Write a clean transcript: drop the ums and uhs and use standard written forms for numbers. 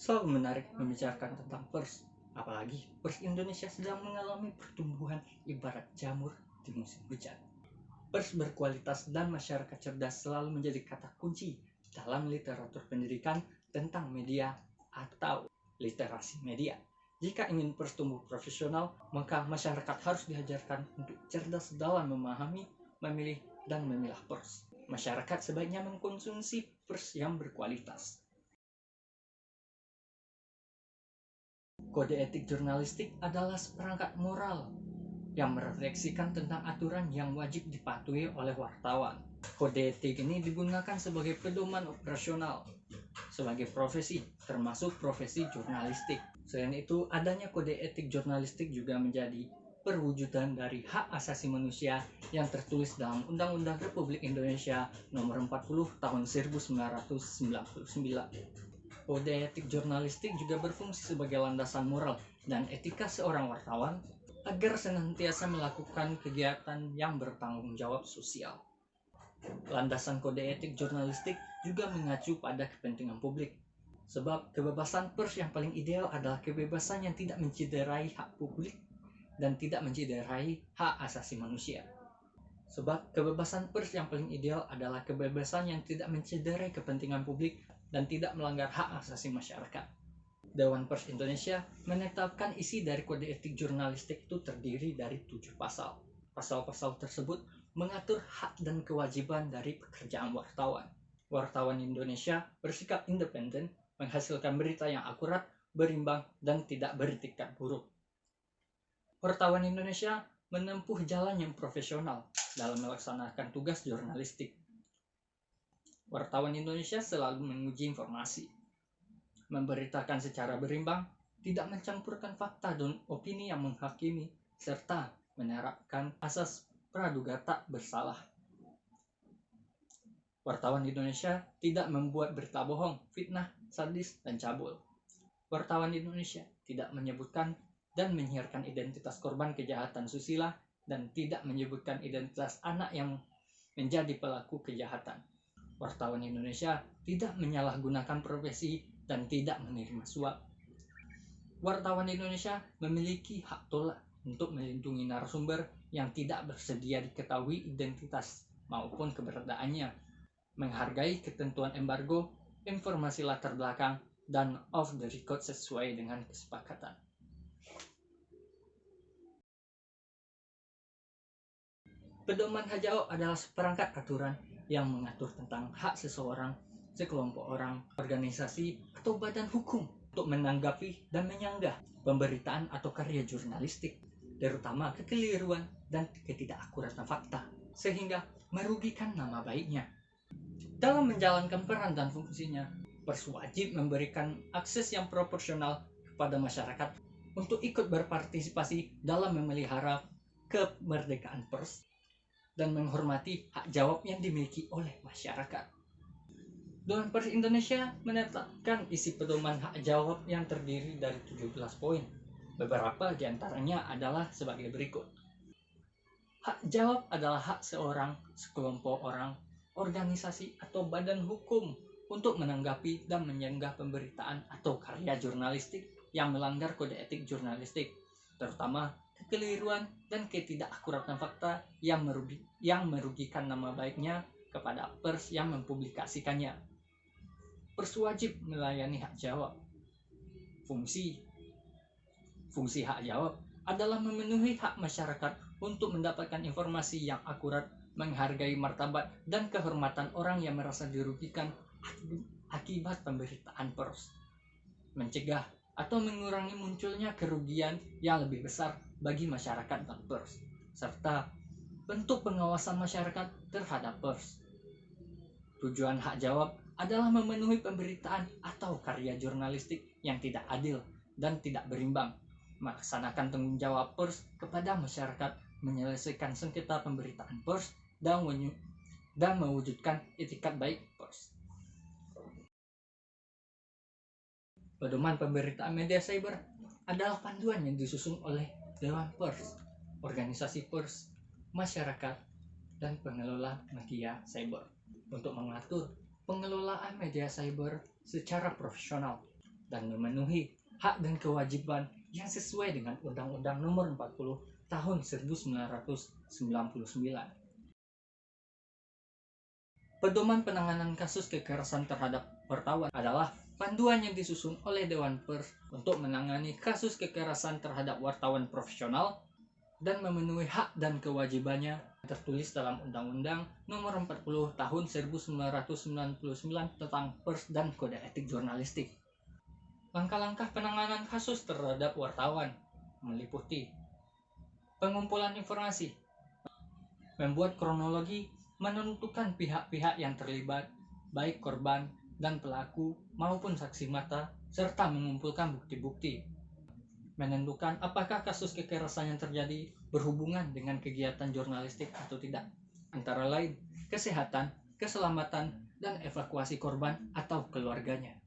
Selalu menarik membicarakan tentang pers, apalagi pers Indonesia sedang mengalami pertumbuhan ibarat jamur di musim hujan. Pers berkualitas dan masyarakat cerdas selalu menjadi kata kunci dalam literatur pendidikan tentang media atau literasi media. Jika ingin pers tumbuh profesional, maka masyarakat harus diajarkan untuk cerdas dalam memahami, memilih, dan memilah pers. Masyarakat sebaiknya mengkonsumsi pers yang berkualitas. Kode etik jurnalistik adalah seperangkat moral yang merefleksikan tentang aturan yang wajib dipatuhi oleh wartawan. Kode etik ini digunakan sebagai pedoman operasional sebagai profesi, termasuk profesi jurnalistik. Selain itu, adanya kode etik jurnalistik juga menjadi perwujudan dari hak asasi manusia yang tertulis dalam Undang-Undang Republik Indonesia Nomor 40 Tahun 1999. Kode etik jurnalistik juga berfungsi sebagai landasan moral dan etika seorang wartawan agar senantiasa melakukan kegiatan yang bertanggung jawab sosial. Landasan kode etik jurnalistik juga mengacu pada kepentingan publik. Sebab kebebasan pers yang paling ideal adalah kebebasan yang tidak mencederai hak publik dan tidak mencederai hak asasi manusia. Sebab kebebasan pers yang paling ideal adalah kebebasan yang tidak mencederai kepentingan publik dan tidak melanggar hak asasi masyarakat. Dewan Pers Indonesia menetapkan isi dari kode etik jurnalistik itu terdiri dari 7 pasal. Pasal-pasal tersebut mengatur hak dan kewajiban dari pekerjaan wartawan. Wartawan Indonesia bersikap independen, menghasilkan berita yang akurat, berimbang, dan tidak beretikat buruk. Wartawan Indonesia menempuh jalan yang profesional dalam melaksanakan tugas jurnalistik. Wartawan Indonesia selalu menguji informasi, memberitakan secara berimbang, tidak mencampurkan fakta dan opini yang menghakimi, serta menerapkan asas praduga tak bersalah. Wartawan Indonesia tidak membuat berita bohong, fitnah, sadis, dan cabul. Wartawan Indonesia tidak menyebutkan dan menyiarkan identitas korban kejahatan susila dan tidak menyebutkan identitas anak yang menjadi pelaku kejahatan. Wartawan Indonesia tidak menyalahgunakan profesi dan tidak menerima suap. Wartawan Indonesia memiliki hak tolak untuk melindungi narasumber yang tidak bersedia diketahui identitas maupun keberadaannya, menghargai ketentuan embargo, informasi latar belakang, dan off the record sesuai dengan kesepakatan. Pedoman hak adalah seperangkat aturan yang mengatur tentang hak seseorang, sekelompok orang, organisasi, atau badan hukum untuk menanggapi dan menyanggah pemberitaan atau karya jurnalistik, terutama kekeliruan dan ketidakakuratan fakta, sehingga merugikan nama baiknya. Dalam menjalankan peran dan fungsinya, pers wajib memberikan akses yang proporsional kepada masyarakat untuk ikut berpartisipasi dalam memelihara kemerdekaan pers dan menghormati hak jawab yang dimiliki oleh masyarakat. Dewan Pers Indonesia menetapkan isi pedoman hak jawab yang terdiri dari 17 poin. Beberapa di antaranya adalah sebagai berikut. Hak jawab adalah hak seorang, sekelompok orang, organisasi, atau badan hukum untuk menanggapi dan menyanggah pemberitaan atau karya jurnalistik yang melanggar kode etik jurnalistik, terutama kekeliruan dan ketidakakuratan fakta yang merugikan nama baiknya kepada pers yang mempublikasikannya. Pers wajib melayani hak jawab. Fungsi hak jawab adalah memenuhi hak masyarakat untuk mendapatkan informasi yang akurat, menghargai martabat dan kehormatan orang yang merasa dirugikan akibat pemberitaan pers, mencegah atau mengurangi munculnya kerugian yang lebih besar bagi masyarakat dan pers, serta bentuk pengawasan masyarakat terhadap pers. Tujuan hak jawab adalah memenuhi pemberitaan atau karya jurnalistik yang tidak adil dan tidak berimbang, melaksanakan tanggung jawab pers kepada masyarakat, menyelesaikan sengketa pemberitaan pers, dan mewujudkan etikat baik pers. Pedoman pemberitaan media cyber adalah panduan yang disusun oleh Dewan Pers, organisasi pers, masyarakat, dan pengelola media cyber untuk mengatur pengelolaan media cyber secara profesional. dan memenuhi hak dan kewajiban yang sesuai dengan Undang-Undang Nomor 40 Tahun 1999. Pedoman penanganan kasus kekerasan terhadap wartawan adalah panduan yang disusun oleh Dewan Pers untuk menangani kasus kekerasan terhadap wartawan profesional dan memenuhi hak dan kewajibannya tertulis dalam Undang-Undang Nomor 40 Tahun 1999 tentang Pers dan Kode Etik Jurnalistik. Langkah-langkah penanganan kasus terhadap wartawan meliputi pengumpulan informasi, membuat kronologi, menentukan pihak-pihak yang terlibat, baik korban dan pelaku maupun saksi mata, serta mengumpulkan bukti-bukti, menentukan apakah kasus kekerasan yang terjadi berhubungan dengan kegiatan jurnalistik atau tidak, antara lain kesehatan, keselamatan, dan evakuasi korban atau keluarganya.